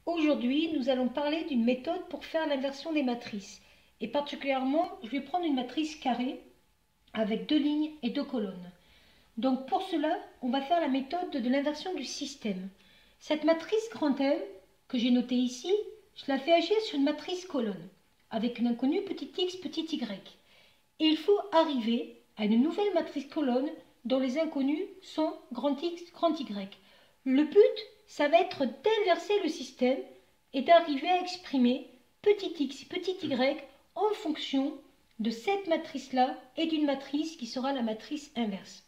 Aujourd'hui, nous allons parler d'une méthode pour faire l'inversion des matrices. Et particulièrement, je vais prendre une matrice carrée avec 2 lignes et 2 colonnes. Donc pour cela, on va faire la méthode de l'inversion du système. Cette matrice grand M que j'ai notée ici, je la fais agir sur une matrice colonne avec une inconnue petit x, petit y. Et il faut arriver à une nouvelle matrice colonne dont les inconnus sont grand X, grand Y. Le but, ça va être d'inverser le système et d'arriver à exprimer petit x, petit y en fonction de cette matrice-là et d'une matrice qui sera la matrice inverse.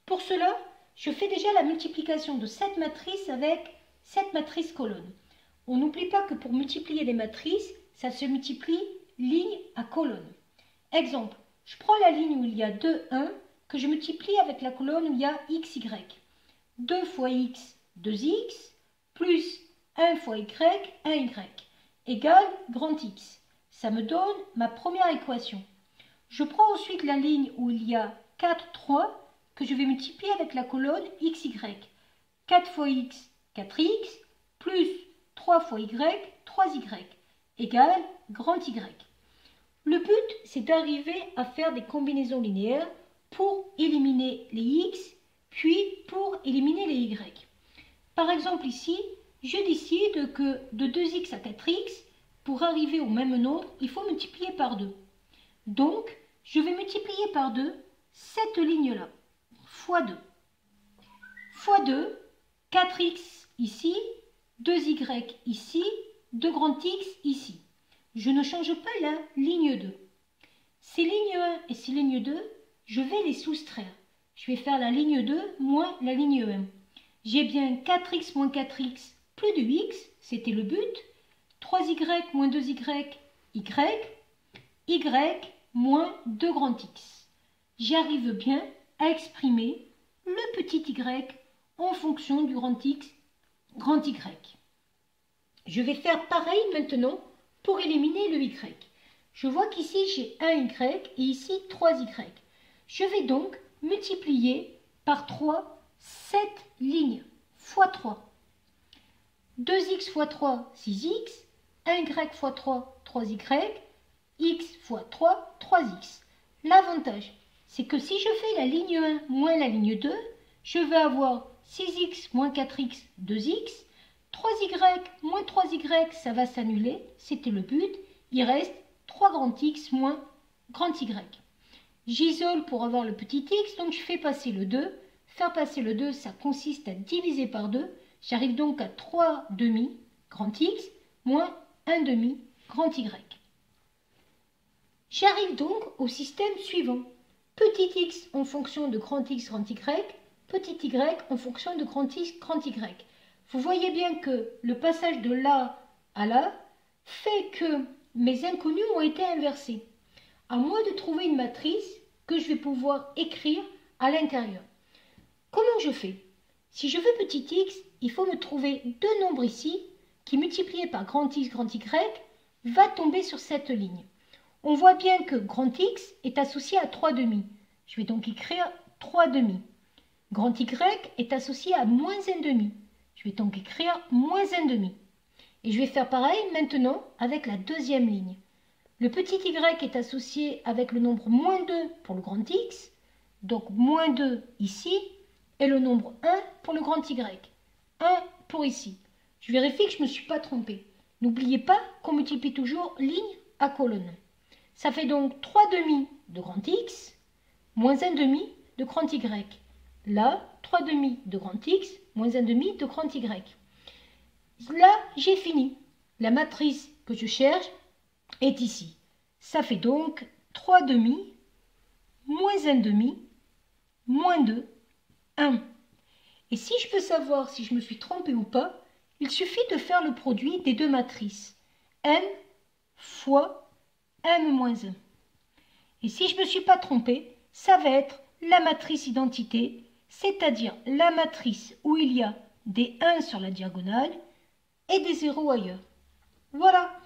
Pour cela, je fais déjà la multiplication de cette matrice avec cette matrice colonne. On n'oublie pas que pour multiplier les matrices, ça se multiplie ligne à colonne. Exemple, je prends la ligne où il y a 2, 1, que je multiplie avec la colonne où il y a x, y. 2 fois x, 2x, plus 1 fois y, 1y, égale grand X. Ça me donne ma première équation. Je prends ensuite la ligne où il y a 4, 3, que je vais multiplier avec la colonne x, y. 4 fois x, 4x, plus 3 fois y, 3y, égale grand Y. Le but, c'est d'arriver à faire des combinaisons linéaires pour éliminer les x, puis pour éliminer les y. Par exemple ici, je décide que de 2x à 4x, pour arriver au même nombre, il faut multiplier par 2. Donc, je vais multiplier par 2 cette ligne-là, fois 2. Fois 2, 4x ici, 2y ici, 2 grand X ici. Je ne change pas la ligne 2. Ces lignes 1 et ces lignes 2, je vais les soustraire. Je vais faire la ligne 2 moins la ligne 1. J'ai bien 4x moins 4x plus de x, c'était le but. 3y moins 2y, y moins 2 grand X. J'arrive bien à exprimer le petit y en fonction du grand X, grand Y. Je vais faire pareil maintenant pour éliminer le y. Je vois qu'ici j'ai 1y et ici 3y. Je vais donc multiplier par 3 cette ligne fois 3. 2x fois 3, 6x, 1y fois 3, 3y, x fois 3, 3x. L'avantage, c'est que si je fais la ligne 1 moins la ligne 2, je vais avoir 6x moins 4x, 2x, 3y moins 3y, ça va s'annuler, c'était le but, il reste 3 grand X moins grand Y. J'isole pour avoir le petit x, donc je fais passer le 2. Faire passer le 2, ça consiste à diviser par 2. J'arrive donc à 3 demi grand X moins 1 demi grand Y. J'arrive donc au système suivant. Petit x en fonction de grand X, grand Y. Petit y en fonction de grand X, grand Y. Vous voyez bien que le passage de là à là fait que mes inconnus ont été inversés. À moi de trouver une matrice que je vais pouvoir écrire à l'intérieur. Comment je fais? Si je veux petit x, il faut me trouver deux nombres ici qui, multipliés par grand X, grand Y, va tomber sur cette ligne. On voit bien que grand X est associé à 3 demi. Je vais donc écrire 3 demi. Grand Y est associé à moins 1 demi. Je vais donc écrire moins 1 demi. Et je vais faire pareil maintenant avec la deuxième ligne. Le petit y est associé avec le nombre moins 2 pour le grand X, donc moins 2 ici, et le nombre 1 pour le grand Y. 1 pour ici. Je vérifie que je ne me suis pas trompée. N'oubliez pas qu'on multiplie toujours ligne à colonne. Ça fait donc 3 demi de grand X, moins 1 demi de grand Y. Là, 3 demi de grand X, moins 1 demi de grand Y. Là, j'ai fini. La matrice que je cherche est ici. Ça fait donc 3 demi, moins 1 demi, moins 2, 1. Et si je veux savoir si je me suis trompée ou pas, il suffit de faire le produit des deux matrices. M fois M-1. Et si je ne me suis pas trompée, ça va être la matrice identité, c'est-à-dire la matrice où il y a des 1 sur la diagonale et des 0 ailleurs. Voilà.